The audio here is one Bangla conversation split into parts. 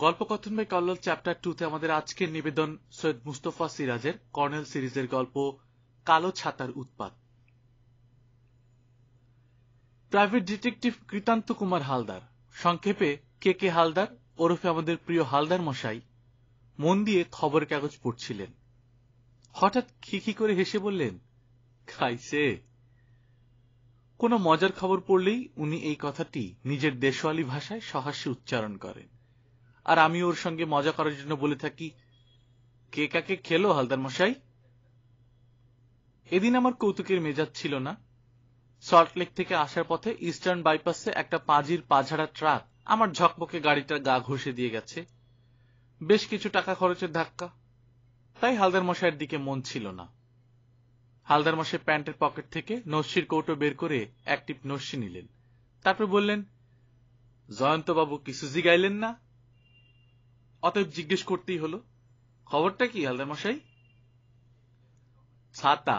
গল্পকথন বাই কল্লোল চ্যাপ্টার 2 তে আমাদের আজকের নিবেদন সৈয়দ মুস্তফা সিরাজের কর্নেল সিরিজের গল্প কালো ছাতার উৎপাত। প্রাইভেট ডিটেকটিভ কৃতান্ত কুমার হালদার, সংক্ষেপে কে কে হালদার ওরফে আমাদের প্রিয় হালদার মশাই, মন দিয়ে খবরের কাগজ পড়ছিলেন। হঠাৎ খিখি করে হেসে বললেন, খাইছে। কোনো মজার খবর পড়লেই উনি এই কথাটি নিজের দেশওয়ালি ভাষায় সহাস্যে উচ্চারণ করেন, আর আমি ওর সঙ্গে মজা করার জন্য বলে থাকি, কে কাকে খেলো হালদার মশাই? এদিন আমার কৌতুকের মেজাজ ছিল না। সল্টলেক থেকে আসার পথে ইস্টার্ন বাইপাসে একটা পাঁজির পাঝাড়া ট্রাক আমার ঝকমকে গাড়িটার গা ঘষে দিয়ে গেছে। বেশ কিছু টাকা খরচের ধাক্কা, তাই হালদার মশাইয়ের দিকে মন ছিল না। হালদার মশাই প্যান্টের পকেট থেকে নস্যির কৌটো বের করে এক টিপ নস্যি নিলেন, তারপর বললেন, জয়ন্তবাবু কিছু জিগাইলেন না? অতএব জিজ্ঞেস করতেই হলো, খবরটা কি হালদার মশাই? ছাতা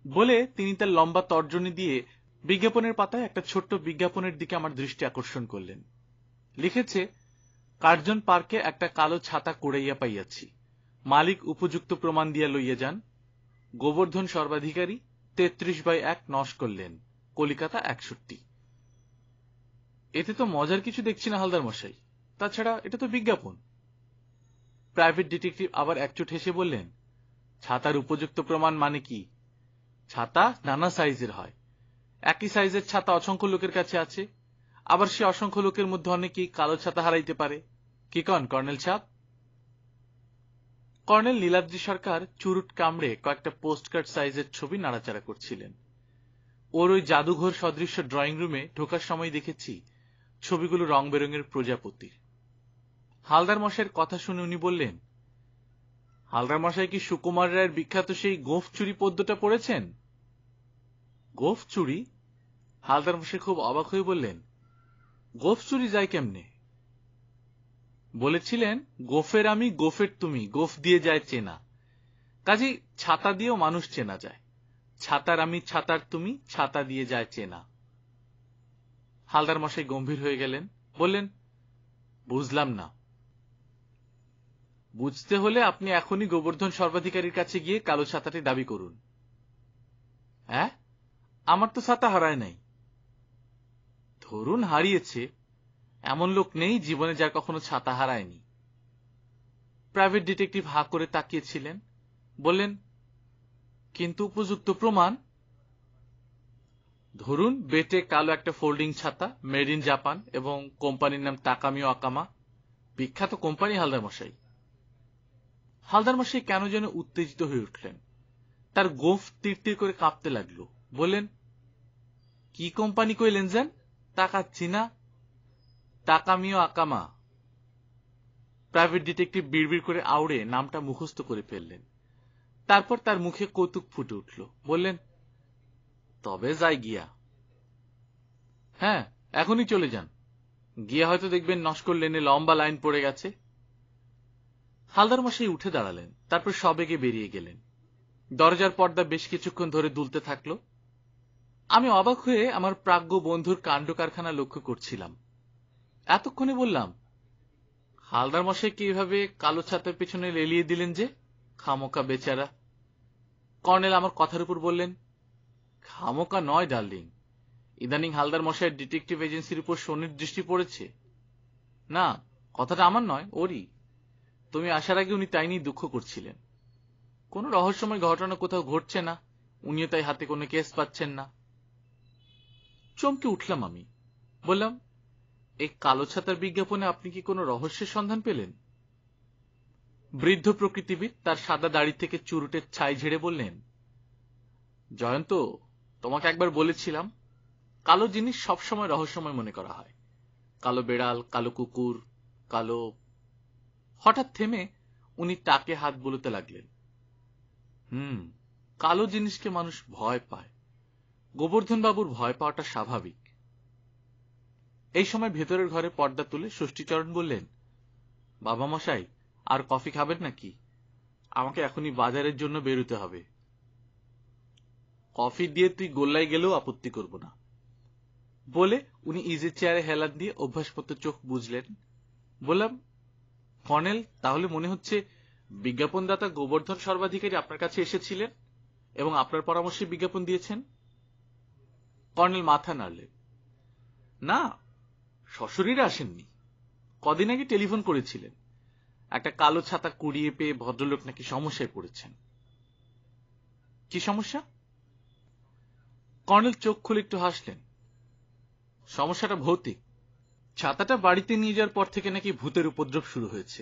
বলে তিনি তার লম্বা তর্জনী দিয়ে বিজ্ঞাপনের পাতায় একটা ছোট্ট বিজ্ঞাপনের দিকে আমার দৃষ্টি আকর্ষণ করলেন। লিখেছে, কার্জন পার্কে একটা কালো ছাতা কুড়াইয়া পাইয়াছি, মালিক উপযুক্ত প্রমাণ দিয়া লইয়া যান। গোবর্ধন সর্বাধিকারী 33/1 নস্কর লেন, কলিকাতা 61। এতে তো মজার কিছু দেখছি না হালদার মশাই, তাছাড়া এটা তো বিজ্ঞাপন। প্রাইভেট ডিটেকটিভ আবার একচোট হেসে বললেন, ছাতার উপযুক্ত প্রমাণ মানে কি? ছাতা নানা সাইজের হয়, একই সাইজের ছাতা অসংখ্য লোকের কাছে আছে, আবার সে অসংখ্য লোকের মধ্যে অনেকেই কালো ছাতা হারাইতে পারে। কি কন কর্নেল সাহেব? কর্নেল নীলাদ্রি সরকার চুরুট কামড়ে কয়েকটা পোস্টকার্ড সাইজের ছবি নাড়াচাড়া করছিলেন। ওর ওই জাদুঘর সদৃশ্য ড্রয়িং রুমে ঢোকার সময় দেখেছি ছবিগুলো রং বেরঙের প্রজাপতি। হালদার মশাইয়ের কথা শুনে উনি বললেন, হালদার মশাই কি সুকুমার রায়ের বিখ্যাত সেই গোঁফ চুরি পদ্যটা পড়েছেন? গোঁফ চুরি? হালদার মশাই খুব অবাক হয়ে বললেন, গোঁফ চুরি যায় কেমনে? বলেছিলেন, গোফের আমি গোফের তুমি, গোফ দিয়ে যায় চেনা। কাজেই ছাতা দিয়েও মানুষ চেনা যায়। ছাতার আমি ছাতার তুমি, ছাতা দিয়ে যায় চেনা। হালদার মশাই গম্ভীর হয়ে গেলেন, বললেন, বুঝলাম না। বুঝতে হলে আপনি এখনই গোবর্ধন সর্বাধিকারীর কাছে গিয়ে কালো ছাতাটি দাবি করুন। হ্যাঁ, আমার তো ছাতা হারায় নাই। ধরুন হারিয়েছে, এমন লোক নেই জীবনে যার কখনো ছাতা হারায়নি। প্রাইভেট ডিটেকটিভ হা করে তাকিয়েছিলেন, বললেন, কিন্তু উপযুক্ত প্রমাণ? ধরুন বেটে কালো একটা ফোল্ডিং ছাতা, মেড ইন জাপান, এবং কোম্পানির নাম তাকামিও আকামা, বিখ্যাত কোম্পানি হালদার মশাই। হালদার মশাই কেন যেন উত্তেজিত হয়ে উঠলেন, তার গোঁফ তীর করে কাঁপতে লাগলো। বললেন, কি কোম্পানি কইলেন যেন? তাকাচ্ছি না। তাকামিও আকামা। প্রাইভেট ডিটেকটিভ বিড়বিড় করে আউড়ে নামটা মুখস্থ করে ফেললেন। তারপর তার মুখে কৌতুক ফুটে উঠল, বললেন, তবে যাই গিয়া। হ্যাঁ, এখনই চলে যান, গিয়ে হয়তো দেখবেন নস্কর লেনে লম্বা লাইন পড়ে গেছে। হালদার মশাই উঠে দাঁড়ালেন, তারপর সবেগে বেরিয়ে গেলেন। দরজার পর্দা বেশ কিছুক্ষণ ধরে দুলতে থাকল। আমি অবাক হয়ে আমার প্রাজ্ঞ বন্ধুর কাণ্ড কারখানা লক্ষ্য করছিলাম। এতক্ষণে বললাম, হালদার মশাইকে এভাবে কালো ছাতার পেছনে লেলিয়ে দিলেন যে, খামোকা বেচারা। কর্নেল আমার কথার উপর বললেন, খামোকা নয় ডার্লিং, ইদানিং হালদার মশাইয়ের ডিটেকটিভ এজেন্সির উপর শনির দৃষ্টি পড়েছে। না, কথাটা আমার নয়, ওরই। তুমি আসার আগে উনি তাই নিয়ে দুঃখ করছিলেন। কোনো রহস্যময় ঘটনা কোথাও ঘটছে না, উনিও তাই হাতে কোনো কেস পাচ্ছেন না। চমকে উঠলাম আমি, বললাম, এই কালো ছাতার বিজ্ঞাপনে আপনি কি কোনো রহস্যের সন্ধান পেলেন? বৃদ্ধ প্রকৃতিবিদ তার সাদা দাড়ি থেকে চুরুটের ছাই ঝেড়ে বললেন, জয়ন্ত, তোমাকে একবার বলেছিলাম, কালো জিনিস সবসময় রহস্যময় মনে করা হয়। কালো বেড়াল, কালো কুকুর, কালো। হঠাৎ থেমে উনি টাকে হাত বুলোতে লাগলেন। কালো জিনিসকে মানুষ ভয় পায়। গোবর্ধন বাবুর ভয় পাওয়াটা স্বাভাবিক। এই সময় ভেতরের ঘরে পর্দা তুলে ষষ্ঠীচরণ বললেন, বাবা মশাই, আর কফি খাবেন নাকি? আমাকে এখনই বাজারের জন্য বেরোতে হবে। কফি দিয়ে তুই গোল্লায় গেলেও আপত্তি করব না। বলে উনি ইজি চেয়ারে হেলান দিয়ে অভ্যাসমতো চোখ বুঝলেন। বললাম, কর্নেল, তাহলে মনে হচ্ছে বিজ্ঞাপনদাতা গোবর্ধন সর্বাধিকারী আপনার কাছে এসেছিলেন এবং আপনার পরামর্শে বিজ্ঞাপন দিয়েছেন? কর্নেল মাথা নাড়লেন। না, সশরীরে আসেননি। কদিন আগে টেলিফোন করেছিলেন। একটা কালো ছাতা কুড়িয়ে পেয়ে ভদ্রলোক নাকি সমস্যায় পড়েছেন। কি সমস্যা? কর্নেল চোখ খুলে একটু হাসলেন। সমস্যাটা ভৌতিক। ছাতাটা বাড়িতে নিয়ে যাওয়ার পর থেকে নাকি ভূতের উপদ্রব শুরু হয়েছে।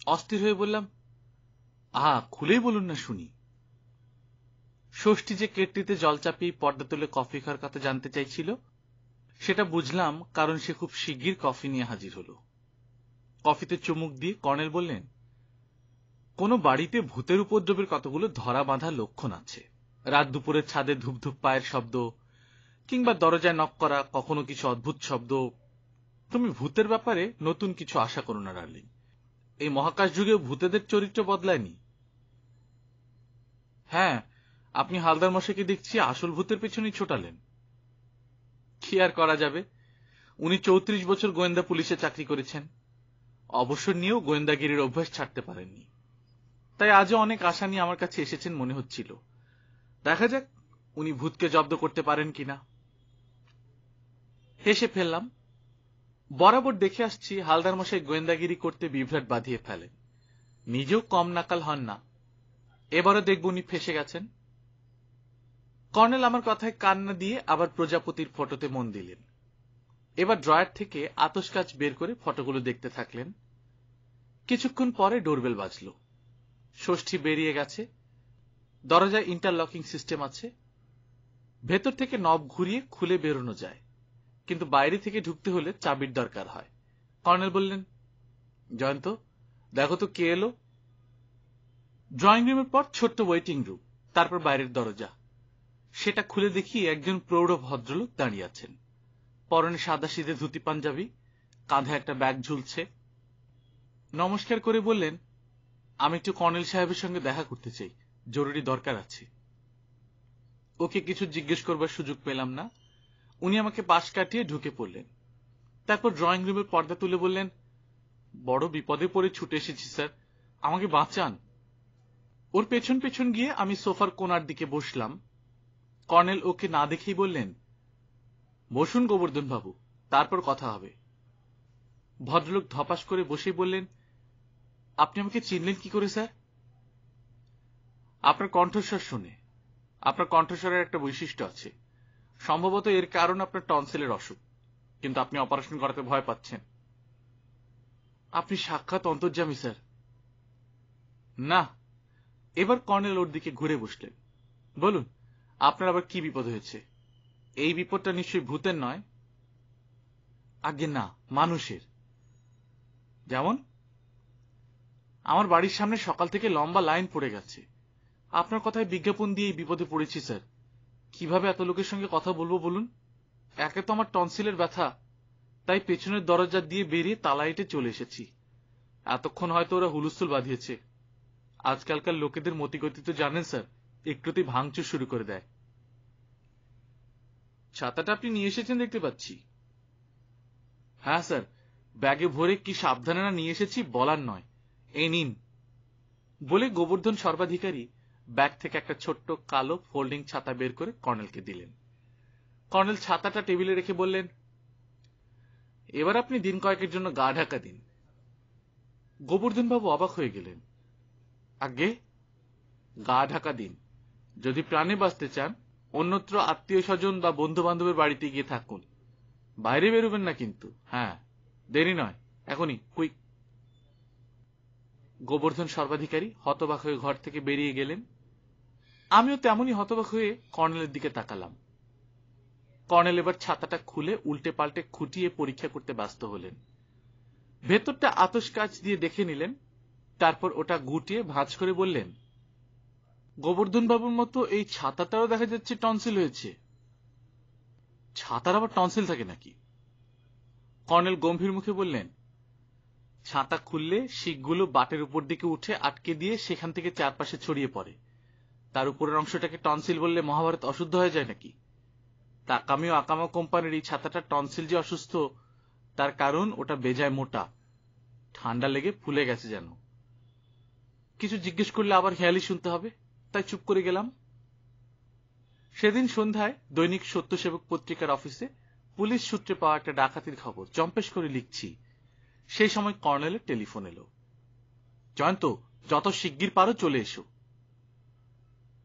অস্থির হয়ে বললাম, খুলেই বলুন না শুনি। ষষ্ঠী যে কেটলিতে জল চাপিয়ে পর্দা তুলে কফি খাওয়ার কথা জানতে চাইছিল, সেটা বুঝলাম কারণ সে খুব শিগগির কফি নিয়ে হাজির হলো। কফিতে চুমুক দিয়ে কর্নেল বললেন, কোনো বাড়িতে ভূতের উপদ্রবের কতগুলো ধরা বাঁধা লক্ষণ আছে। রাত দুপুরে ছাদে ধূপধূপ পায়ের শব্দ, কিংবা দরজায় নক করা কখনো কিছু অদ্ভুত শব্দ। তুমি ভূতের ব্যাপারে নতুন কিছু আশা করো না ডার্লিং। এই মহাকাশ যুগেও ভূতেদের চরিত্র বদলায়নি। হ্যাঁ, আপনি হালদার মশাইকে দেখছি আসল ভূতের পেছনেই ছোটালেন। কি আর করা যাবে, উনি 34 বছর গোয়েন্দা পুলিশে চাকরি করেছেন। অবসর নিয়েও গোয়েন্দাগিরির অভ্যাস ছাড়তে পারেননি। তাই আজও অনেক আশা নিয়ে আমার কাছে এসেছেন মনে হচ্ছিল। দেখা যাক উনি ভূতকে জব্দ করতে পারেন কিনা। হেসে ফেললাম। বরাবর দেখে আসছি হালদার মশাই গোয়েন্দাগিরি করতে বিভ্রাট বাঁধিয়ে ফেলেন। নিজেও কম নাকাল হন না। এবারও দেখব উনি ফেসে গেছেন। কর্নেল আমার কথায় কান না দিয়ে আবার প্রজাপতির ফটোতে মন দিলেন। এবার ড্রয়ার থেকে আতশ কাচ বের করে ফটোগুলো দেখতে থাকলেন। কিছুক্ষণ পরে ডোরবেল বাজল। ষষ্ঠী বেরিয়ে গেছে। দরজায় ইন্টারলকিং সিস্টেম আছে। ভেতর থেকে নব ঘুরিয়ে খুলে বেরোনো যায়, কিন্তু বাইরে থেকে ঢুকতে হলে চাবির দরকার হয়। কর্নেল বললেন, জয়ন্ত, দেখো তো কে এলো। ড্রয়িং রুমের পর ছোট্ট ওয়েটিং রুম, তারপর বাইরের দরজা। সেটা খুলে দেখি একজন প্রৌঢ় ভদ্রলোক দাঁড়িয়ে আছেন। পরনে সাদাসিধে ধুতি পাঞ্জাবি, কাঁধে একটা ব্যাগ ঝুলছে। নমস্কার করে বললেন, আমি একটু কর্নেল সাহেবের সঙ্গে দেখা করতে চাই, জরুরি দরকার আছে। ওকে কিছু জিজ্ঞেস করবার সুযোগ পেলাম না। উনি আমাকে পাশ কাটিয়ে ঢুকে পড়লেন। তারপর ড্রয়িং রুমের পর্দা তুলে বললেন, বড় বিপদে পড়ে ছুটে এসেছি স্যার, আমাকে বাঁচান। ওর পেছন পেছন গিয়ে আমি সোফার কোণার দিকে বসলাম। কর্নেল ওকে না দেখেই বললেন, বসুন গোবর্ধন বাবু, তারপর কথা হবে। ভদ্রলোক ধপাস করে বসেই বললেন, আপনি আমাকে চিনলেন কি করে স্যার? আপনার কণ্ঠস্বর শুনে। আপনার কণ্ঠস্বরের একটা বৈশিষ্ট্য আছে। সম্ভবত এর কারণ আপনার টনসিলের অসুখ, কিন্তু আপনি অপারেশন করাতে ভয় পাচ্ছেন। আপনি সাক্ষাৎ অন্তর্যামী স্যার। না। এবার কর্নেল ওর দিকে ঘুরে বসলেন। বলুন, আপনার আবার কি বিপদ হয়েছে? এই বিপদটা নিশ্চয়ই ভূতের নয়। আজ্ঞে না, মানুষের। যেমন? আমার বাড়ির সামনে সকাল থেকে লম্বা লাইন পড়ে গেছে। আপনার কথায় বিজ্ঞাপন দিয়ে এই বিপদে পড়েছি স্যার। কিভাবে এত লোকের সঙ্গে কথা বলবো বলুন? একে তো আমার টনসিলের ব্যথা, তাই পেছনের দরজা দিয়ে বেরিয়ে তালাইটে চলে এসেছি। এতক্ষণ হয়তো ওরা হুলস্থুল বাঁধিয়েছে। আজকালকার লোকেদের মতিগতি তো জানেন স্যার, একটুতেই ভাঙচুর শুরু করে দেয়। ছাতাটা আপনি নিয়ে এসেছেন দেখতে পাচ্ছি। হ্যাঁ স্যার, ব্যাগে ভরে কি সাবধানে না নিয়ে এসেছি বলার নয়। এই নিন। বলে গোবর্ধন সর্বাধিকারী ব্যাগ থেকে একটা ছোট্ট কালো ফোল্ডিং ছাতা বের করে কর্নেলকে দিলেন। কর্নেল ছাতাটা টেবিলে রেখে বললেন, এবার আপনি দিন কয়েকের জন্য গা ঢাকা দিন। গোবর্ধন বাবু অবাক হয়ে গেলেন। আজ্ঞে? গা ঢাকা দিন। যদি প্রাণে বাঁচতে চান, অন্যত্র আত্মীয় স্বজন বা বন্ধু বান্ধবের বাড়িতে গিয়ে থাকুন। বাইরে বেরোবেন না কিন্তু। হ্যাঁ, দেরি নয়, এখনই, কুইক। গোবর্ধন সর্বাধিকারী হতবাক হয়ে ঘর থেকে বেরিয়ে গেলেন। আমিও তেমনই হতবাক হয়ে কর্নেলের দিকে তাকালাম। কর্নেল এবার ছাতাটা খুলে উল্টে পাল্টে খুঁটিয়ে পরীক্ষা করতে ব্যস্ত হলেন। ভেতরটা আতশ কাচ দিয়ে দেখে নিলেন, তারপর ওটা গুটিয়ে ভাঁজ করে বললেন, গোবর্ধন বাবুর মতো এই ছাতাটাও দেখা যাচ্ছে টনসিল হয়েছে। ছাতার আবার টনসিল থাকে নাকি? কর্নেল গম্ভীর মুখে বললেন, ছাতা খুললে শিকগুলো বাটের উপর দিকে উঠে আটকে দিয়ে সেখান থেকে চারপাশে ছড়িয়ে পড়ে। তার উপরের অংশটাকে টনসিল বললে মহাভারত অশুদ্ধ হয়ে যায় নাকি? তাকামি ও আকামা কোম্পানির এই ছাতাটা টনসিল যে অসুস্থ, তার কারণ ওটা বেজায় মোটা। ঠান্ডা লেগে ফুলে গেছে যেন। কিছু জিজ্ঞেস করলে আবার হেয়ালি শুনতে হবে, তাই চুপ করে গেলাম। সেদিন সন্ধ্যায় দৈনিক সত্যসেবক পত্রিকার অফিসে পুলিশ সূত্রে পাওয়া একটা ডাকাতির খবর চম্পেশ করে লিখছি। সেই সময় কর্নেলের টেলিফোন এলো। জয়ন্ত, যত শিগগির পারো চলে এসো।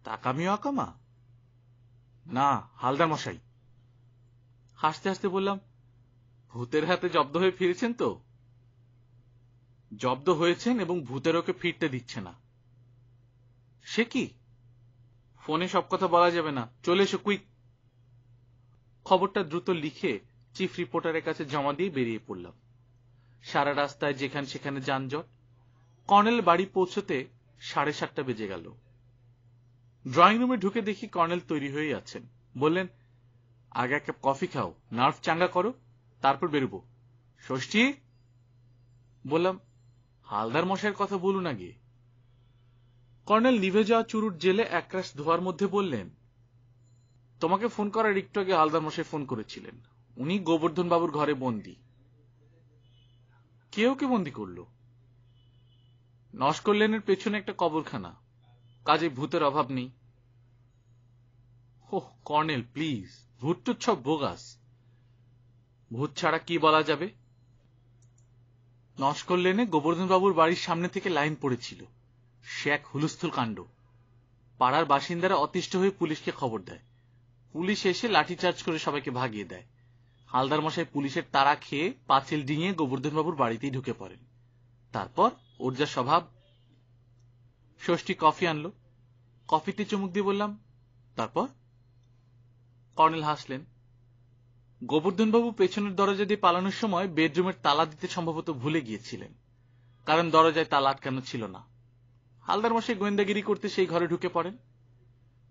তাকামিও আকামা? না, হালদার মশাই। হাসতে হাসতে বললাম, ভূতের হাতে জব্দ হয়ে ফিরেছেন তো? জব্দ হয়েছেন এবং ভূতের ওকে ফিরতে দিচ্ছে না। সে কি? ফোনে সব কথা বলা যাবে না, চলে এসো কুইক। খবরটা দ্রুত লিখে চিফ রিপোর্টারের কাছে জমা দিয়ে বেরিয়ে পড়লাম। সারা রাস্তায় যেখানে সেখানে যানজট। কর্নেল বাড়ি পৌঁছতে 7:30 বেজে গেল। ড্রয়িং রুমে ঢুকে দেখি কর্নেল তৈরি হয়ে আছেন। বললেন, আগে এক কাপ কফি খাও, নার্ভ চাঙ্গা করো, তারপর বেরোবো। ষষ্ঠী? বললাম, হালদার মশাইয়ের কথা বলুন আগে। কর্নেল নিভে যাওয়া চুরুট জেলে একরাশ ধোয়ার মধ্যে বললেন, তোমাকে ফোন করার একটু আগে হালদার মশাই ফোন করেছিলেন। উনি গোবর্ধন বাবুর ঘরে বন্দী। কেউ কে বন্দী করলো? নস্কর লেনের পেছনে একটা কবরখানা, কাজে ভূতের অভাব নেই। ওহ কর্নেল, প্লিজ, ভূত সব বোগাস। ভূত ছাড়া কি বলা যাবে? নস্কর লেনে গোবর্ধন বাবুর বাড়ির সামনে থেকে লাইন পড়েছিল। সে এক হুলস্থুল কাণ্ড। পাড়ার বাসিন্দারা অতিষ্ঠ হয়ে পুলিশকে খবর দেয়। পুলিশ এসে লাঠিচার্জ করে সবাইকে ভাগিয়ে দেয়। হালদার মশাই পুলিশের তাড়া খেয়ে পাঁচিল ডিঙিয়ে গোবর্ধন বাবুর বাড়িতেই ঢুকে পড়েন। তারপর ওর যা স্বভাব। ষষ্ঠী কফি আনলো। কফিতে চুমুক দিয়ে বললাম, তারপর? কর্নেল হাসলেন। গোবর্ধন বাবু পেছনের দরজা দিয়ে পালানোর সময় বেডরুমের তালা দিতে সম্ভবত ভুলে গিয়েছিলেন, কারণ দরজায় তালা আটকানো ছিল না। হালদার মশাই গোয়েন্দাগিরি করতে সেই ঘরে ঢুকে পড়েন।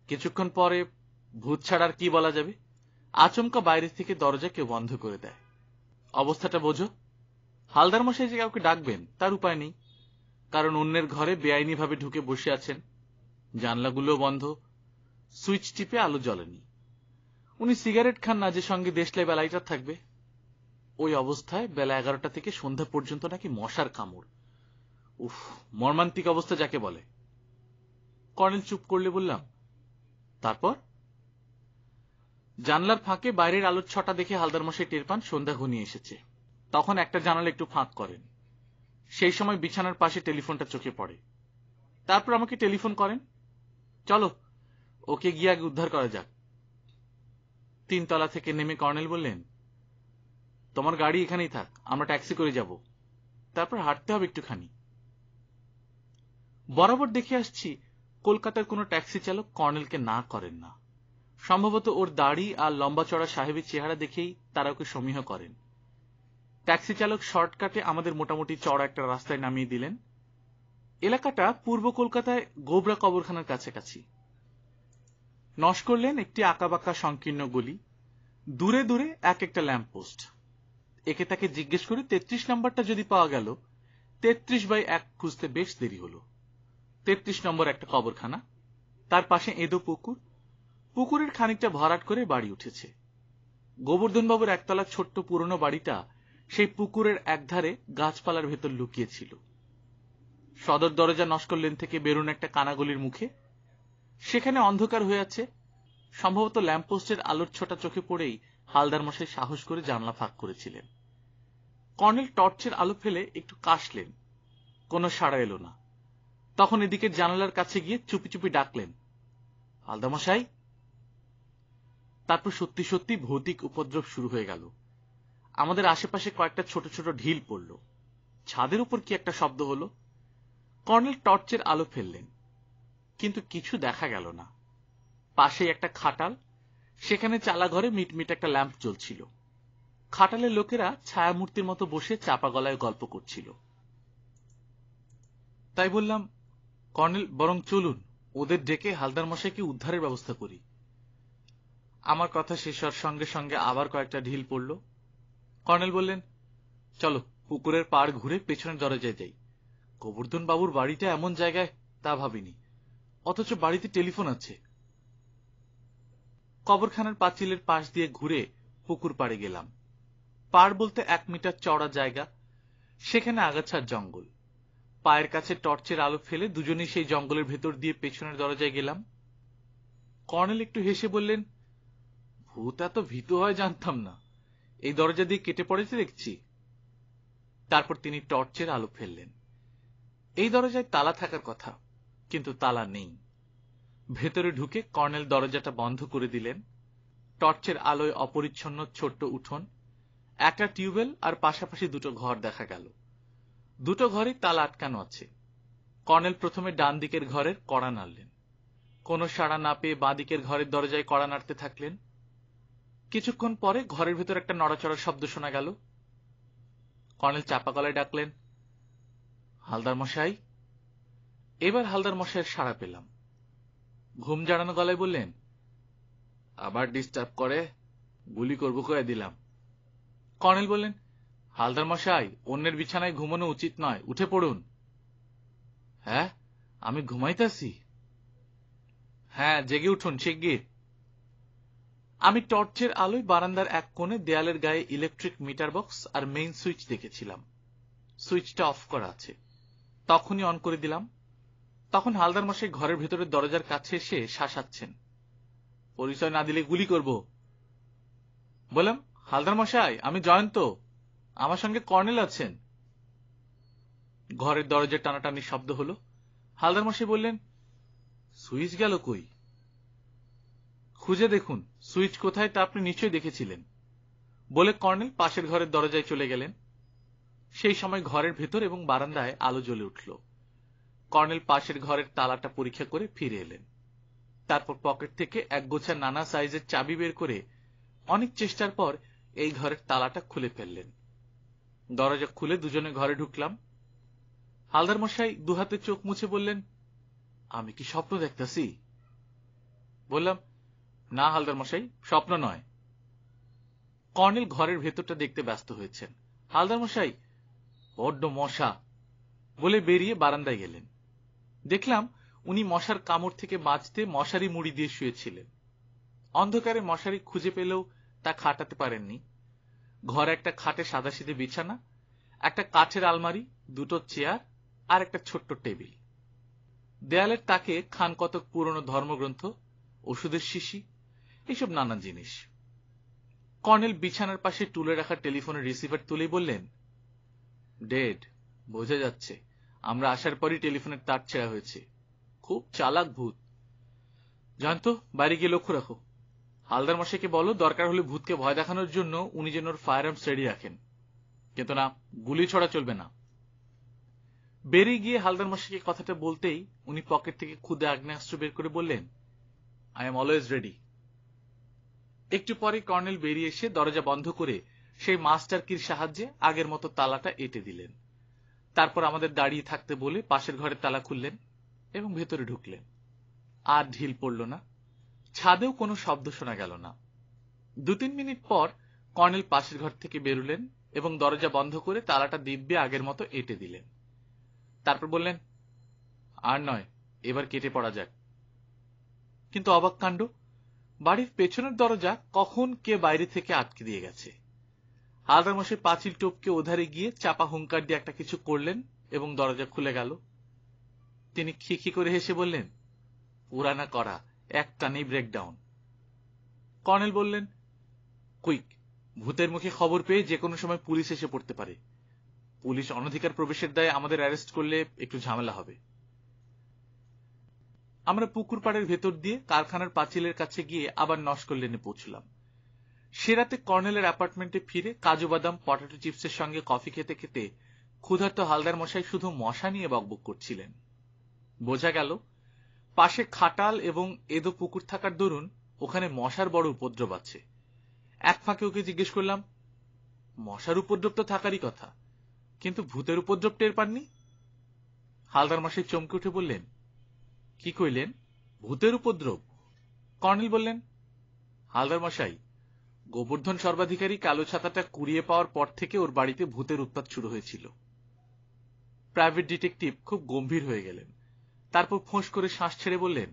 কিছুক্ষণ পরে, ভূত ছাড়ার কি বলা যাবে, আচমকা বাইরে থেকে দরজা কেউ বন্ধ করে দেয়। অবস্থাটা বোঝো। হালদার মশাই যে কাউকে ডাকবেন তার উপায় নেই, কারণ অন্যের ঘরে বেআইনি ভাবে ঢুকে বসে আছেন। জানলাগুলো বন্ধ, সুইচ টিপে আলো জ্বলেনি। উনি সিগারেট খান না যে সঙ্গে দেশলাই বা লাইটার থাকবে। ওই অবস্থায় বেলা 11টা থেকে সন্ধ্যা পর্যন্ত নাকি মশার কামড়। উফ, মর্মান্তিক অবস্থা যাকে বলে। কর্নেল চুপ করলে বললাম, তারপর? জানলার ফাঁকে বাইরের আলোর ছটা দেখে হালদার মশাই টের পান সন্ধ্যা ঘনিয়ে এসেছে। তখন একটা জানালা একটু ফাঁক করেন। সেই সময় বিছানার পাশে টেলিফোনটা চোখে পড়ে। তারপর আমাকে টেলিফোন করেন, চলো ওকে গিয়ে আগে উদ্ধার করা যাক। 3 তলা থেকে নেমে কর্নেল বললেন, তোমার গাড়ি এখানেই থাক, আমরা ট্যাক্সি করে যাব, তারপর হাঁটতে হবে একটুখানি। বরাবর দেখে আসছি কলকাতার কোনো ট্যাক্সি চালক কর্নেলকে না করেন না। সম্ভবত ওর দাড়ি আর লম্বা চড়া সাহেবের চেহারা দেখেই তারা ওকে সমীহ করেন। ট্যাক্সি চালক শর্টকাটে আমাদের মোটামুটি চড়া একটা রাস্তায় নামিয়ে দিলেন। এলাকাটা পূর্ব কলকাতায় গোবরা কবরখানার কাছাকাছি। নস্কর লেন একটি আঁকাবাঁকা সংকীর্ণ গলি, দূরে দূরে এক একটা ল্যাম্পপোস্ট। একে তাকে জিজ্ঞেস করে 33 নম্বরটা যদি পাওয়া গেল, 33/1 খুঁজতে বেশ দেরি হলো। 33 নম্বর একটা কবরখানা, তার পাশে এঁদো পুকুর, পুকুরের খানিকটা ভরাট করে বাড়ি উঠেছে। গোবর্ধনবাবুর একতলা ছোট্ট পুরনো বাড়িটা সেই পুকুরের একধারে গাছপালার ভেতর লুকিয়েছিল। সদর দরজা নস্কর লেন থেকে বেরোন একটা কানাগলির মুখে। সেখানে অন্ধকার হয়ে আছে। সম্ভবত ল্যাম্পপোস্টের আলোর ছোটা চোখে পড়েই হালদার মশাই সাহস করে জানলা ফাঁক করেছিলেন। কর্নেল টর্চের আলো ফেলে একটু কাশলেন, কোনো সাড়া এলো না। তখন এদিকে জানালার কাছে গিয়ে চুপি চুপি ডাকলেন, হালদার মশাই। তারপর সত্যি সত্যি ভৌতিক উপদ্রব শুরু হয়ে গেল। আমাদের আশেপাশে কয়েকটা ছোট ছোট ঢিল পড়ল। ছাদের উপর কি একটা শব্দ হলো। কর্নেল টর্চের আলো ফেললেন, কিন্তু কিছু দেখা গেল না। পাশেই একটা খাটাল, সেখানে চালা ঘরে মিটমিট একটা ল্যাম্প জ্বলছিল। খাটালের লোকেরা ছায়ামূর্তির মতো বসে চাপা গলায় গল্প করছিল। তাই বললাম, কর্নেল, বরং চলুন ওদের ডেকে হালদার মশাইকে উদ্ধারের ব্যবস্থা করি। আমার কথা শেষ হওয়ার সঙ্গে সঙ্গে আবার কয়েকটা ঢিল পড়ল। কর্নেল বললেন, চলো পুকুরের পাড় ঘুরে পেছনের দরজায় যাই। গোবর্ধন বাবুর বাড়িটা এমন জায়গায় তা ভাবিনি, অথচ বাড়িতে টেলিফোন আছে। কবরখানার পাঁচিলের পাশ দিয়ে ঘুরে পুকুর পাড়ে গেলাম। পাড় বলতে 1 মিটার চওড়া জায়গা, সেখানে আগাছার জঙ্গল। পায়ের কাছে টর্চের আলো ফেলে দুজনেই সেই জঙ্গলের ভেতর দিয়ে পেছনের দরজায় গেলাম। কর্নেল একটু হেসে বললেন, ভূত এত ভীতু হয় জানতাম না, এই দরজা দিয়ে কেটে পড়েছে দেখছি। তারপর তিনি টর্চের আলো ফেললেন। এই দরজায় তালা থাকার কথা, কিন্তু তালা নেই। ভেতরে ঢুকে কর্নেল দরজাটা বন্ধ করে দিলেন। টর্চের আলোয় অপরিচ্ছন্ন ছোট্ট উঠোন, একটা টিউবওয়েল আর পাশাপাশি দুটো ঘর দেখা গেল। দুটো ঘরেই তালা আটকানো আছে। কর্নেল প্রথমে ডান দিকের ঘরের কড়া নাড়লেন। কোনো সাড়া না পেয়ে বাঁ দিকের ঘরের দরজায় কড়া নাড়তে থাকলেন। কিছুক্ষণ পরে ঘরের ভেতর একটা নড়াচড়ার শব্দ শোনা গেল। কর্নেল চাপা গলায় ডাকলেন, হালদার মশাই। এবার হালদার মশাইয়ের সাড়া পেলাম। ঘুম জাড়ানো গলায় বললেন, আবার ডিস্টার্ব করে, গুলি করবো কয়ে দিলাম। কর্নেল বললেন, হালদার মশাই, অন্যের বিছানায় ঘুমানো উচিত নয়, উঠে পড়ুন। হ্যাঁ, আমি ঘুমাইতেছি? হ্যাঁ, জেগে উঠুন শিগগির। আমি টর্চের আলোয় বারান্দার এক কোণে দেয়ালের গায়ে ইলেকট্রিক মিটার বক্স আর মেইন সুইচ দেখেছিলাম। সুইচটা অফ করা আছে। তখনই অন করে দিলাম। তখন হালদার মশাই ঘরের ভেতরের দরজার কাছে এসে শাসাচ্ছেন, পরিচয় না দিলে গুলি করব। বললাম, হালদার মশাই, আমি জয়ন্ত, আমার সঙ্গে কর্নেল আছেন। ঘরের দরজার টানাটানি শব্দ হলো। হালদার মশাই বললেন, সুইচ গেল কই? খুঁজে দেখুন, সুইচ কোথায় তা আপনি নিশ্চয়ই দেখেছিলেন, বলে কর্নেল পাশের ঘরের দরজায় চলে গেলেন। সেই সময় ঘরের ভেতর এবং বারান্দায় আলো জ্বলে উঠল। কর্নেল পাশের ঘরের তালাটা পরীক্ষা করে ফিরে এলেন। তারপর পকেট থেকে একগোছা নানা সাইজের চাবি বের করে অনেক চেষ্টার পর এই ঘরের তালাটা খুলে ফেললেন। দরজা খুলে দুজনে ঘরে ঢুকলাম। হালদার মশাই দুহাতে চোখ মুছে বললেন, আমি কি স্বপ্ন দেখতেছি? বললাম, না হালদার মশাই, স্বপ্ন নয়। কর্নেল ঘরের ভেতরটা দেখতে ব্যস্ত হয়েছেন। হালদার মশাই, বড্ড মশা, বলে বেরিয়ে বারান্দায় গেলেন। দেখলাম উনি মশার কামড় থেকে বাঁচতে মশারি মুড়ি দিয়ে শুয়েছিলেন। অন্ধকারে মশারি খুঁজে পেলেও তা খাটাতে পারেননি। ঘরে একটা খাটে সাদাসিধে বিছানা, একটা কাঠের আলমারি, দুটো চেয়ার আর একটা ছোট্ট টেবিল। দেয়ালের তাকে খান কতক পুরনো ধর্মগ্রন্থ, ওষুধের শিশি, এইসব নানান জিনিস। কর্নেল বিছানার পাশে টুলে রাখা টেলিফোনের রিসিভার তুলেই বললেন, ডেড, বোঝা যাচ্ছে। আমরা আসার পরই টেলিফোনের তার ছেঁড়া হয়েছে। খুব চালাক ভূত। জানতো, বাইরে গিয়ে লক্ষ্য রাখো। হালদার মশাইকে বলো, দরকার হলে ভূতকে ভয় দেখানোর জন্য উনি যেন ওর ফায়ার আর্মস রেডি রাখেন, কিন্তু না, গুলি ছড়া চলবে না। বেরিয়ে গিয়ে হালদার মশাইকে কথাটা বলতেই উনি পকেট থেকে ক্ষুদে আগ্নেয়াস্ত্র বের করে বললেন, আই এম অলওয়েজ রেডি। একটু পরে কর্নেল বেরিয়ে এসে দরজা বন্ধ করে সেই মাস্টার কির সাহায্যে আগের মতো তালাটা এঁটে দিলেন। তারপর আমাদের দাঁড়িয়ে থাকতে বলে পাশের ঘরের তালা খুললেন এবং ভেতরে ঢুকলেন। আর ঢিল পড়ল না, ছাদেও কোনো শব্দ শোনা গেল না। 2-3 মিনিট পর কর্নেল পাশের ঘর থেকে বেরুলেন এবং দরজা বন্ধ করে তালাটা দিব্যে আগের মতো এঁটে দিলেন। তারপর বললেন, আর নয়, এবার কেটে পড়া যাক। কিন্তু অবাক কাণ্ড, বাড়ির পেছনের দরজা কখন কে বাইরে থেকে আটকে দিয়ে গেছে। হালদার মশাই পাঁচিল টপকে ওধারে গিয়ে চাপা হুঙ্কার দিয়ে একটা কিছু করলেন এবং দরজা খুলে গেল। তিনি খিখি করে হেসে বললেন, পুরানা করা, একটানেই ব্রেকডাউন। কর্নেল বললেন, কুইক, ভূতের মুখে খবর পেয়ে যে কোনো সময় পুলিশ এসে পড়তে পারে। পুলিশ অনধিকার প্রবেশের দায়ে আমাদের অ্যারেস্ট করলে একটু ঝামেলা হবে। আমরা পুকুর পাড়ের ভেতর দিয়ে কারখানার পাঁচিলের কাছে গিয়ে আবার নস্কর লেনে পৌঁছলাম। সে রাতে কর্নেলের অ্যাপার্টমেন্টে ফিরে কাজু বাদাম পটেটো চিপসের সঙ্গে কফি খেতে খেতে ক্ষুধার্ত হালদার মশাই শুধু মশা নিয়ে বকবক করছিলেন। বোঝা গেল পাশে খাটাল এবং এদো পুকুর থাকার দরুন ওখানে মশার বড় উপদ্রব আছে। এক ফাঁকে ওকে জিজ্ঞেস করলাম, মশার উপদ্রব তো থাকারই কথা, কিন্তু ভূতের উপদ্রব টের পাননি? হালদার মশাই চমকে উঠে বললেন, কি কইলেন, ভূতের উপদ্রব? কর্নেল বললেন, হালদার মশাই, গোবর্ধন সর্বাধিকারী কালো ছাতাটা কুড়িয়ে পাওয়ার পর থেকে ওর বাড়িতে ভূতের উৎপাত শুরু হয়েছিল। প্রাইভেট ডিটেকটিভ খুব গম্ভীর হয়ে গেলেন। তারপর ফোঁস করে শ্বাস ছেড়ে বললেন,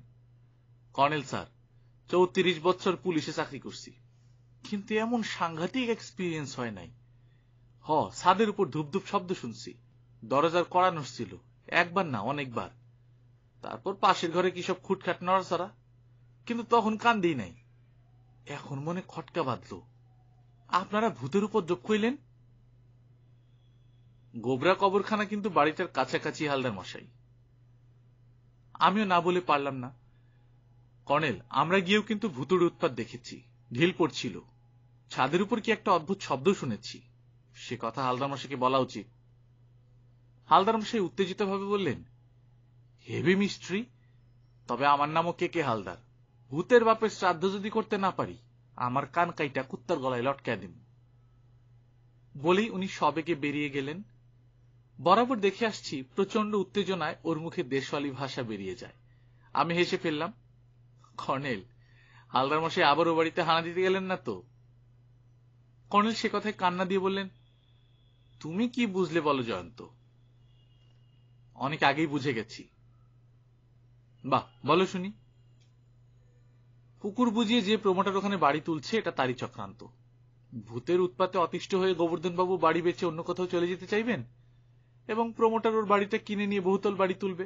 কর্নেল স্যার, 34 বছর পুলিশে চাকরি করছি, কিন্তু এমন সাংঘাতিক এক্সপিরিয়েন্স হয় নাই। ছাদের উপর ধূপ ধূপ শব্দ শুনছি। দরজার কড়া নড়ছিল, একবার না অনেকবার। তারপর পাশের ঘরে কি সব খুটখাট নড়াচড়া, কিন্তু তখন কান দিই নাই। এখন মনে খটকা বাঁধল, আপনারা ভূতের উপর যোগ কইলেন। গোবরা কবরখানা কিন্তু বাড়িটার কাছাকাছি হালদার মশাই। আমিও না বলে পারলাম না। কর্নেল, আমরা গিয়েও কিন্তু ভূতের উৎপাত দেখেছি। ঢিল পড়ছিল, ছাদের উপর কি একটা অদ্ভুত শব্দ শুনেছি। সে কথা হালদার মশাইকে বলা উচিত। হালদার মশাই উত্তেজিত ভাবে বললেন, হেভি মিস্ট্রি। তবে আমার নামও কে হালদার। ভূতের বাপের শ্রাদ্ধ যদি করতে না পারি, আমার কান কাইটা কুত্তার গলায় লটকায় দিন। বলেই উনি সবেগে বেরিয়ে গেলেন। বরাবর দেখে আসছি প্রচন্ড উত্তেজনায় ওর মুখে দেশওয়ালি ভাষা বেরিয়ে যায়। আমি হেসে ফেললাম, কর্নেল, হালদার মশাই আবার ও বাড়িতে হানা দিতে গেলেন না তো? কর্নেল সে কথায় কান্না দিয়ে বললেন, তুমি কি বুঝলে বলো জয়ন্ত? অনেক আগেই বুঝে গেছি। বাহ, বলো শুনি। পুকুর বুঝিয়ে যে প্রমোটার ওখানে বাড়ি তুলছে, এটা তারই চক্রান্ত। ভূতের উৎপাতে অতিষ্ঠ হয়ে গোবর্ধন বাবু বাড়ি বেচে অন্য কোথাও চলে যেতে চাইবেন এবং প্রমোটার ওর বাড়িটা কিনে নিয়ে বহুতল বাড়ি তুলবে।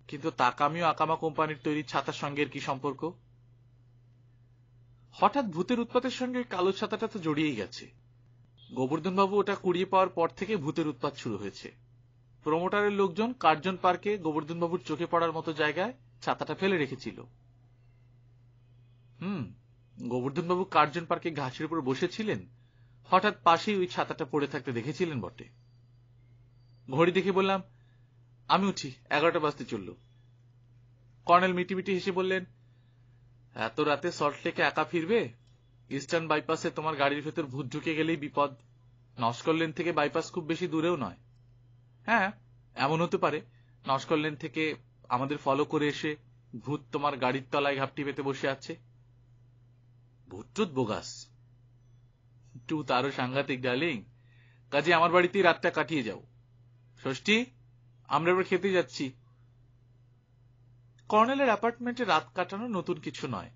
কিন্তু তাকামি ও আকামা কোম্পানির তৈরি ছাতার সঙ্গে এর কি সম্পর্ক? হঠাৎ ভূতের উৎপাতের সঙ্গে কালো ছাতাটা তো জড়িয়েই গেছে। গোবর্ধন বাবু ওটা কুড়িয়ে পাওয়ার পর থেকে ভূতের উৎপাত শুরু হয়েছে। প্রমোটারের লোকজন কার্জন পার্কে গোবর্ধন বাবুর চোখে পড়ার মতো জায়গায় ছাতাটা ফেলে রেখেছিল। গোবর্ধন বাবু কার্জন পার্কে ঘাসের উপর বসেছিলেন, হঠাৎ পাশেই ওই ছাতাটা পড়ে থাকতে দেখেছিলেন বটে। ঘড়ি দেখে বললাম, আমি উঠি, 11টা বাজতে চলল। কর্নেল মিটিমিটি হেসে বললেন, এত রাতে সল্টলেকে একা ফিরবে? ইস্টার্ন বাইপাসে তোমার গাড়ির ভেতর ভূত ঢুকে গেলেই বিপদ। নস্কর লেন থেকে বাইপাস খুব বেশি দূরেও নয়। হ্যাঁ, এমন হতে পারে নস্কর লেন থেকে আমাদের ফলো করে এসে ভূত তোমার গাড়ির তলায় ঘাপটি পেতে বসে আছে। ভূত বোগাস। টুথ আরো সাংঘাতিক ডার্লিং। কাজে আমার বাড়িতেই রাতটা কাটিয়ে যাও। ষষ্ঠী, আমরা এবার খেতে যাচ্ছি। কর্নেলের অ্যাপার্টমেন্টে রাত কাটানো নতুন কিছু নয়,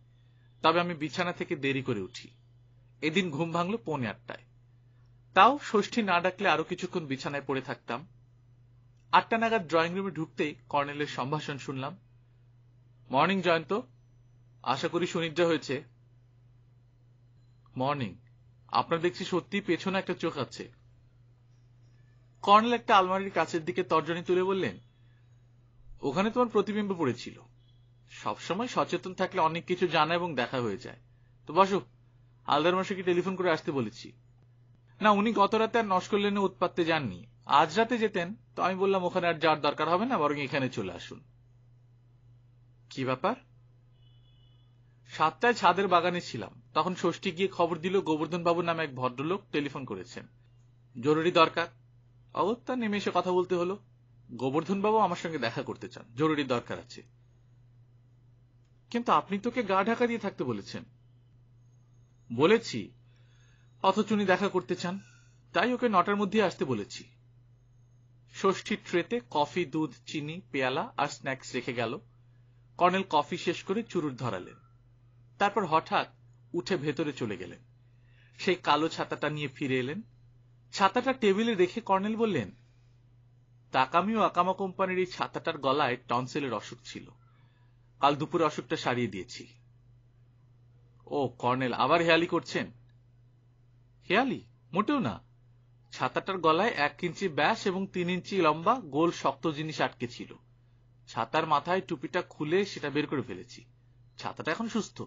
তবে আমি বিছানা থেকে দেরি করে উঠি। এদিন ঘুম ভাঙল 8:45। তাও ষষ্ঠী না ডাকলে আরো কিছুক্ষণ বিছানায় পড়ে থাকতাম। 8টা নাগাদ ড্রয়িং রুমে ঢুকতেই কর্নেলের সম্ভাষণ শুনলাম। মর্নিং জয়ন্ত, আশা করি সুনিদ্রা হয়েছে। মর্নিং। আপনার দেখছি সত্যি পেছনে একটা চোখ আছে। কর্নেল একটা আলমারির কাছের দিকে তর্জনী তুলে বললেন, ওখানে তোমার প্রতিবিম্ব পড়েছিল। সবসময় সচেতন থাকলে অনেক কিছু জানা এবং দেখা হয়ে যায়। তো বসো, হালদার মশাইকে টেলিফোন করে আসতে বলেছি। না, উনি গত রাতে আর নস্কর লেনে উৎপাততে যাননি। আজ রাতে যেতেন তো আমি বললাম ওখানে আর যাওয়ার দরকার হবে না, বরং এখানে চলে আসুন। কি ব্যাপার? 7টায় ছাদের বাগানে ছিলাম, তখন ষষ্ঠী গিয়ে খবর দিল গোবর্ধন বাবু নামে এক ভদ্রলোক টেলিফোন করেছেন, জরুরি দরকার। অগত্যা নেমে এসে কথা বলতে হলো। গোবর্ধন বাবু আমার সঙ্গে দেখা করতে চান, জরুরি দরকার আছে। কিন্তু আপনি তোকে গা ঢাকা দিয়ে থাকতে বলেছেন। বলেছি, অথচ উনি দেখা করতে চান, তাই ওকে 9টার মধ্যে আসতে বলেছি। ষষ্ঠীর ট্রেতে কফি, দুধ, চিনি, পেয়ালা আর স্ন্যাক্স রেখে গেল। কর্নেল কফি শেষ করে চুরুট ধরালেন, তারপর হঠাৎ উঠে ভেতরে চলে গেলেন। সেই কালো ছাতাটা নিয়ে ফিরে এলেন। ছাতাটা টেবিলে রেখে কর্নেল বললেন, তাকামি ও আকামা কোম্পানির এই ছাতাটার গলায় টনসিলের অসুখ ছিল। কাল দুপুরে অসুখটা সারিয়ে দিয়েছি। ও কর্নেল, আবার হেয়ালি করছেন? হেয়ালি মোটেও না। ছাতাটার গলায় 1 ইঞ্চি ব্যাস এবং 3 ইঞ্চি লম্বা গোল শক্ত জিনিস আটকে ছিল। ছাতার মাথায় টুপিটা খুলে সেটা বের করে ফেলেছি। ছাতাটা এখন সুস্থ।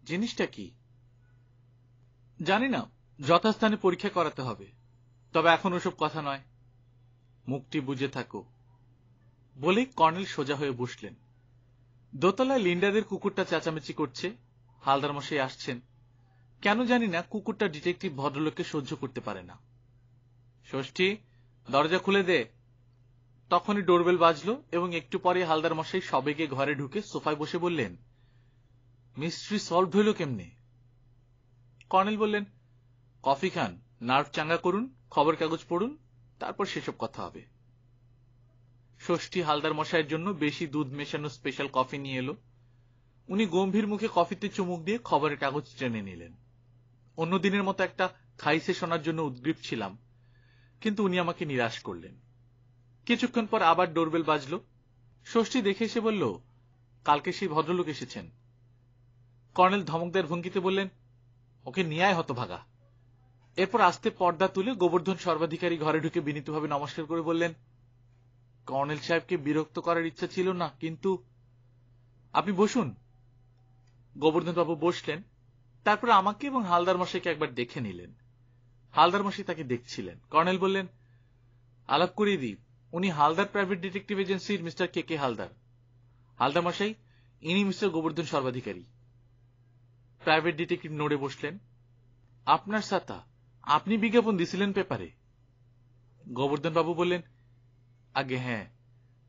জিনিসটা কি জানি না, যথাস্থানে পরীক্ষা করাতে হবে। তবে এখন ওসব কথা নয়, মুখটি বুঝে থাকো। বলেই কর্নেল সোজা হয়ে বসলেন। দোতলায় লিন্ডাদের কুকুরটা চেঁচামেচি করছে। হালদার মশাই আসছেন। কেন জানি না কুকুরটা ডিটেকটিভ ভদ্রলোককে সহ্য করতে পারে না। ষষ্ঠী, দরজা খুলে দে। তখনই ডোরবেল বাজলো এবং একটু পরে হালদার মশাই সবেগে ঘরে ঢুকে সোফায় বসে বললেন, মিস্ট্রি সলভ হইল কেমনে? কর্নেল বললেন, কফি খান, নার্ভ চাঙ্গা করুন, খবর কাগজ পড়ুন, তারপর সেসব কথা হবে। ষষ্ঠী হালদার মশাইয়ের জন্য বেশি দুধ মেশানো স্পেশাল কফি নিয়ে এলো। উনি গম্ভীর মুখে কফিতে চুমুক দিয়ে খবরের কাগজ টেনে নিলেন। অন্য দিনের মতো একটা খাইছে শোনার জন্য উদ্গ্রীব ছিলাম, কিন্তু উনি আমাকে নিরাশ করলেন। কিছুক্ষণ পর আবার ডোরবেল বাজল। ষষ্ঠী দেখে এসে বলল, কালকে সেই ভদ্রলোক এসেছেন। কর্নেল ধমকদার ভঙ্গিতে বললেন, ওকে নিয়ে আয় হতভাগা। এরপর আস্তে পর্দা তুলে গোবর্ধন সর্বাধিকারী ঘরে ঢুকে বিনীতভাবে নমস্কার করে বললেন, কর্নেল সাহেবকে বিরক্ত করার ইচ্ছা ছিল না, কিন্তু আপনি বসুন। গোবর্ধন বাবু বসলেন। তারপর আমাকে এবং হালদার মশাইকে একবার দেখে নিলেন। হালদার মশাই তাকে দেখছিলেন। কর্নেল বললেন, আলাপ করিয়ে দিই, উনি হালদার প্রাইভেট ডিটেকটিভ এজেন্সির mister K K Haldar. Haldar মশাই, ইনি mister Gobardhan Sarbadhikari. Private detective নড়ে বসলেন। আপনার ছাতা? আপনি বিজ্ঞাপন দিছিলেন পেপারে? গোবর্ধন বাবু বললেন, আগে হ্যাঁ,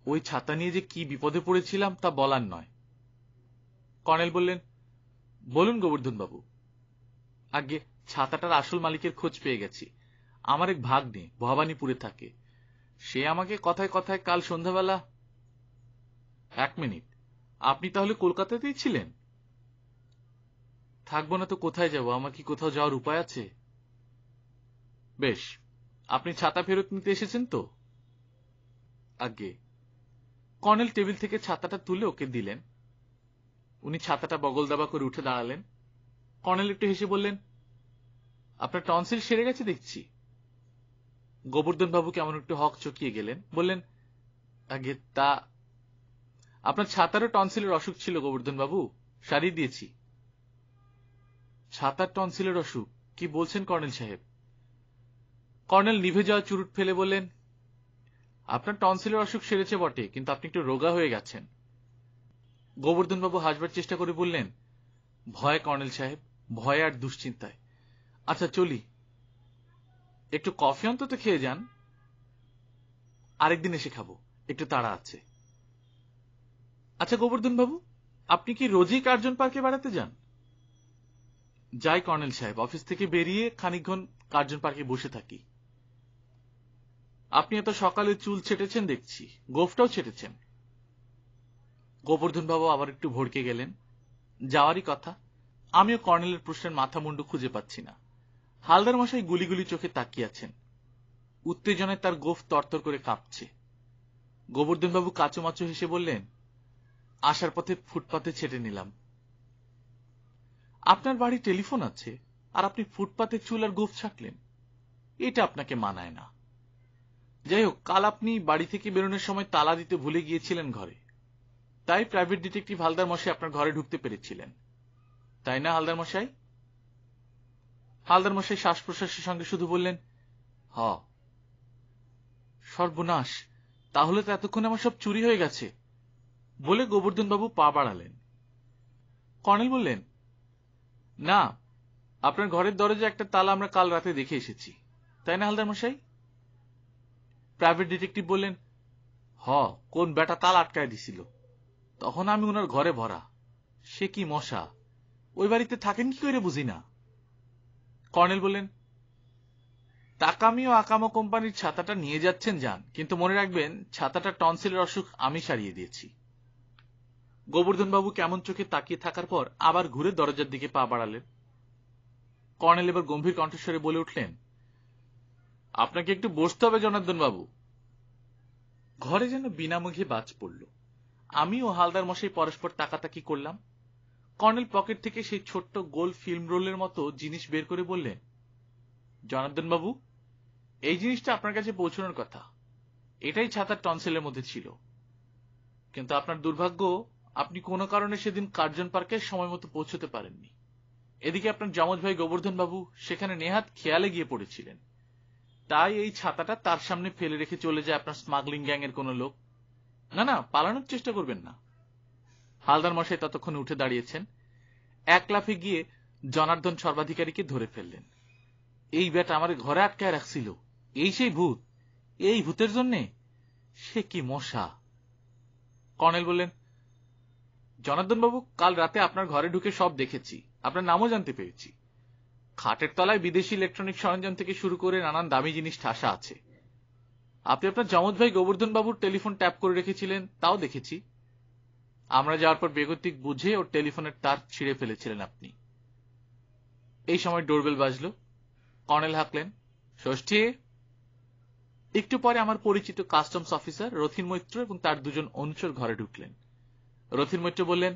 ওই ছাতা নিয়ে যে কি বিপদে পড়েছিলাম তা বলার নয়। কর্নেল বললেন, বলুন গোবর্ধন বাবু। আগে ছাতাটার আসল মালিকের খোঁজ পেয়ে গেছি। আমার এক ভাগ্নে ভবানীপুরে থাকে। সে আমাকে কথায় কথায় কাল সন্ধ্যাবেলা। এক মিনিট, আপনি তাহলে কলকাতাতেই ছিলেন? থাকবো না তো কোথায় যাব? আমার কি কোথাও যাওয়ার উপায় আছে? বেশ, আপনি ছাতা ফেরত নিতে এসেছেন তো? আগে। কর্নেল টেবিল থেকে ছাতাটা তুলে ওকে দিলেন। উনি ছাতাটা বগল দাবা করে উঠে দাঁড়ালেন। কর্নেল একটু হেসে বললেন, আপনার টনসিল সেরে গেছে দেখছি। গোবর্ধন বাবু কেমন একটু হক চকিয়ে গেলেন। বললেন, আগে তা আপনার ছাতারও টনসিলের অসুখ ছিল গোবর্ধন বাবু, সারিয়ে দিয়েছি। ছাতার টনসিলের অসুখ? কি বলছেন কর্নেল সাহেব? কর্নেল নিভে যাওয়া চুরুট ফেলে বললেন, আপনার টনসিলের অসুখ সেরেছে বটে, কিন্তু আপনি একটু রোগা হয়ে গেছেন। গোবর্ধন বাবু হাসবার চেষ্টা করে বললেন, ভয় কর্নেল সাহেব, ভয় আর দুশ্চিন্তায়। আচ্ছা চলি, একটু কফি অন্তত খেয়ে যান। আরেকদিন এসে খাবো, একটু তাড়া আছে। আচ্ছা গোবর্ধন বাবু, আপনি কি রোজই কার্জন পার্কে বেড়াতে যান? যাই কর্নেল সাহেব, অফিস থেকে বেরিয়ে খানিকক্ষণ কার্জন পার্কে বসে থাকি। আপনি এত সকালে চুল ছেটেছেন দেখছি, গোফটাও ছেটেছেন। গোবর্ধন বাবু আবার একটু ভড়কে গেলেন। যাওয়ারই কথা। আমিও কর্নেলের প্রশ্নের মাথা মুন্ডু খুঁজে পাচ্ছি না। হালদার মশাই গুলি গুলি চোখে তাকিয়ে আছেন। উত্তেজনায় তার গোফ তরতর করে কাঁপছে। গোবর্ধন বাবু কাচুমাচু হেসে বললেন, আসার পথে ফুটপাতে ছেটে নিলাম। আপনার বাড়ি টেলিফোন আছে, আর আপনি ফুটপাতে চুল আর গোফ ছাকলেন? এটা আপনাকে মানায় না। যাই হোক, কাল আপনি বাড়ি থেকে বেরোনোর সময় তালা দিতে ভুলে গিয়েছিলেন ঘরে, তাই প্রাইভেট ডিটেকটিভ হালদার মশাই আপনার ঘরে ঢুকতে পেরেছিলেন, তাই না হালদার মশাই? হালদার মশাই শ্বাস প্রশ্বাসের সঙ্গে শুধু বললেন, হ। সর্বনাশ, তাহলে তো এতক্ষণ আমার সব চুরি হয়ে গেছে, বলে গোবর্ধন বাবু পা বাড়ালেন। কর্নেল বললেন, না, আপনার ঘরের দরজা একটা তালা আমরা কাল রাতে দেখে এসেছি, তাই না হালদার মশাই? প্রাইভেট ডিটেকটিভ বললেন, হ, কোন বেটা তালা আটকায় দিছিল, তখন আমি ওনার ঘরে ভরা। সে কি মশা, ওই বাড়িতে থাকেন কি করে বুঝি না। কর্নেল বললেন, তাকামি ও আকামো কোম্পানির ছাতাটা নিয়ে যাচ্ছেন যান, কিন্তু মনে রাখবেন ছাতাটা টনসিলের অসুখ আমি সারিয়ে দিয়েছি। গোবর্ধন বাবু কেমন চোখে তাকিয়ে থাকার পর আবার ঘুরে দরজার দিকে পা বাড়ালেন। কর্নেল এবার গম্ভীর কণ্ঠস্বরে বলে উঠলেন, আপনাকে একটু বসতে হবে জনার্দন বাবু। ঘরে যেন বিনামুখে বাজ পড়ল। আমি ও হালদার মশাই পরস্পর তাকাতাকি করলাম। কর্নেল পকেট থেকে সেই ছোট্ট গোল ফিল্ম রোলের মতো জিনিস বের করে বললেন, জনার্দন বাবু, এই জিনিসটা আপনার কাছে পৌঁছানোর কথা। এটাই ছাতার টনসিলের মধ্যে ছিল, কিন্তু আপনার দুর্ভাগ্য, আপনি কোনো কারণে সেদিন কার্জন পার্কে সময় মতো পৌঁছতে পারেননি। এদিকে আপনার যমজ ভাই গোবর্ধন বাবু সেখানে নেহাত খেয়ালে গিয়ে পড়েছিলেন, তাই এই ছাতাটা তার সামনে ফেলে রেখে চলে যায় আপনার স্মাগলিং গ্যাং এর কোনো লোক। না না, পালানোর চেষ্টা করবেন না। হালদার মশাই ততক্ষণে উঠে দাঁড়িয়েছেন। এক লাফে গিয়ে জনার্দন সর্বাধিকারীকে ধরে ফেললেন। এই বেটা আমার ঘরে আটকায় রাখছিল, এই সেই ভূত, এই ভূতের জন্যে সে কি মশা। কর্নেল বললেন, জনার্দন বাবু, কাল রাতে আপনার ঘরে ঢুকে সব দেখেছি, আপনার নামও জানতে পেরেছি। খাটের তলায় বিদেশি ইলেকট্রনিক সরঞ্জাম থেকে শুরু করে নানান দামি জিনিস ঠাসা আছে। আপনি আপনার যমজ ভাই গোবর্ধন বাবুর টেলিফোন ট্যাপ করে রেখেছিলেন, তাও দেখেছি। আমরা যাওয়ার পর বেগতিক বুঝে ওর টেলিফোনের তার ছিঁড়ে ফেলেছিলেন আপনি। এই সময় ডোরবেল বাজল। কর্নেল হাঁকলেন, ষষ্ঠী। একটু পরে আমার পরিচিত কাস্টমস অফিসার রথিন মৈত্র এবং তার দুজন অনুচর ঘরে ঢুকলেন। রথিন মৈত্র বললেন,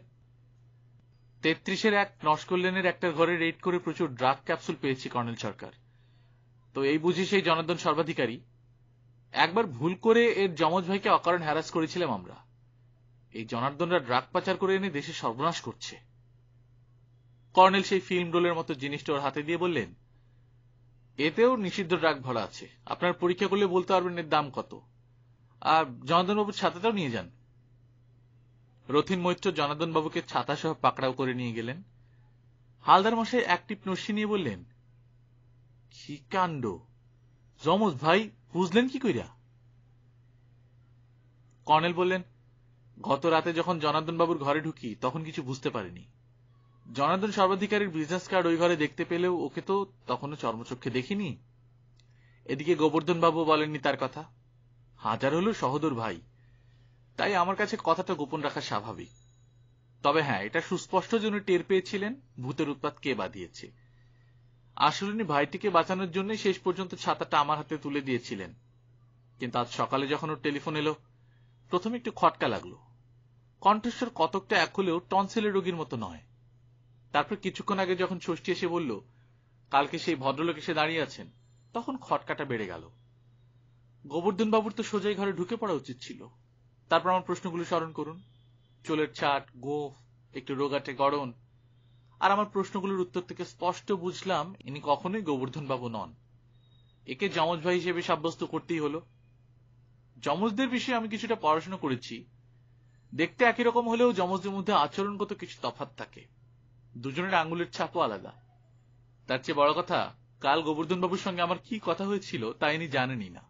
33-1 নস্কর লেনের একটা ঘরে রেড করে প্রচুর ড্রাগ ক্যাপসুল পেয়েছি কর্নেল সরকার। তো এই বুঝি সেই জনার্দন সর্বাধিকারী? একবার ভুল করে এর যমজ ভাইকে অকারণ হ্যারাস করেছিলাম আমরা। এই জনার্দনরা ড্রাগ পাচার করে এনে দেশে সর্বনাশ করছে। কর্নেল সেই ফিল্ম রোলের মতো জিনিসটা ওর হাতে দিয়ে বললেন, এতেও নিষিদ্ধ ড্রাগ ভরা আছে। আপনার পরীক্ষা করলে বলতে পারবেন এর দাম কত। আর জনার্দন বাবুর ছাতাটাও নিয়ে যান। রথিন মৈত্র জনার্দন বাবুকে ছাতা সহ পাকড়াও করে নিয়ে গেলেন। হালদার মশাই এক টিপ নস্যি নিয়ে বললেন, কি কাণ্ড! যমজ ভাই বুঝলেন কি কইরা? কর্নেল বললেন, গত রাতে যখন জনার্দন বাবুর ঘরে ঢুকি তখন কিছু বুঝতে পারিনি। জনার্দন সর্বাধিকারীর বিজনেস কার্ড ওই ঘরে দেখতে পেলেও ওকে তো তখনও চর্মচক্ষে দেখিনি। এদিকে গোবর্ধন বাবু বলেননি তার কথা। হাজার হলো সহোদর ভাই, তাই আমার কাছে কথাটা গোপন রাখা স্বাভাবিক। তবে হ্যাঁ, এটা সুস্পষ্ট যে উনি টের পেয়েছিলেন ভূতের উৎপাত কে বাঁধিয়েছে। আসলে উনি ভাইটিকে বাঁচানোর জন্য শেষ পর্যন্ত ছাতাটা আমার হাতে তুলে দিয়েছিলেন। কিন্তু আজ সকালে যখন ওর টেলিফোন এলো, প্রথমে একটু খটকা লাগলো। কণ্ঠস্বর কতকটা এক হলেও টনসিলের রোগীর মতো নয়। তারপর কিছুক্ষণ আগে যখন ষষ্ঠী এসে বলল কালকে সেই ভদ্রলোক এসে দাঁড়িয়ে আছেন, তখন খটকাটা বেড়ে গেল। গোবর্ধন বাবুর তো সোজাই ঘরে ঢুকে পড়া উচিত ছিল। তারপর আমার প্রশ্নগুলো স্মরণ করুন। চুলের ছাট, গোঁফ, একটু রোগাটে গড়ন। আর আমার প্রশ্নগুলোর উত্তর থেকে স্পষ্ট বুঝলাম ইনি কখনোই গোবর্ধন বাবু নন। একে যমজ ভাই হিসেবে সাব্যস্ত করতেই হলো। যমজদের বিষয়ে আমি কিছুটা পড়াশোনা করেছি। দেখতে একই রকম হলেও যমজদের মধ্যে আচরণগত কিছু তফাৎ থাকে। দুজনের আঙুলের ছাপও আলাদা। তার চেয়ে বড় কথা, কাল গোবর্ধন বাবুর সঙ্গে আমার কি কথা হয়েছিল তা ইনি জানেনই না।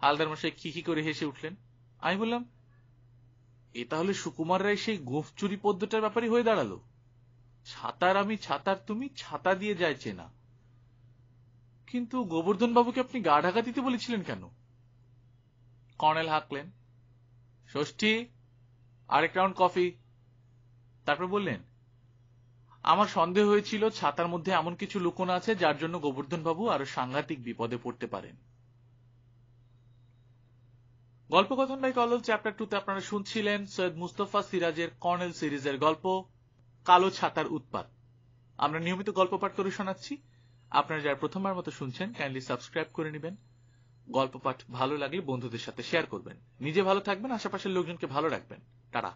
হালদার মশাই খিখি করে হেসে উঠলেন। আমি বললাম, এ তাহলে সুকুমার রায় সেই গোঁফ চুরি পদ্মটার ব্যাপারই হয়ে দাঁড়ালো। ছাতার আমি, ছাতার তুমি, ছাতা দিয়ে যায় চেনা। কিন্তু গোবর্ধন বাবুকে আপনি গা ঢাকা দিতে বলেছিলেন কেন? কর্নেল হাঁকলেন, ষষ্ঠী, আরেক রাউন্ড কফি। তারপর বললেন, আমার সন্দেহ হয়েছিল ছাতার মধ্যে এমন কিছু লুকোনো আছে যার জন্য গোবর্ধন বাবু আরো সাংঘাতিক বিপদে পড়তে পারেন। গল্পকথন বাই কল্লোল চ্যাপ্টার 2 তে আপনারা শুনছিলেন সৈয়দ মুস্তফা সিরাজের কর্নেল সিরিজের গল্প কালো ছাতার উৎপাত। আমরা নিয়মিত গল্প পাঠ করে শোনাচ্ছি। আপনারা যারা প্রথমবার মতো শুনছেন, কাইন্ডলি সাবস্ক্রাইব করে নেবেন। গল্প পাঠ ভালো লাগলে বন্ধুদের সাথে শেয়ার করবেন। নিজে ভালো থাকবেন, আশেপাশের লোকজনকে ভালো রাখবেন। টাটা।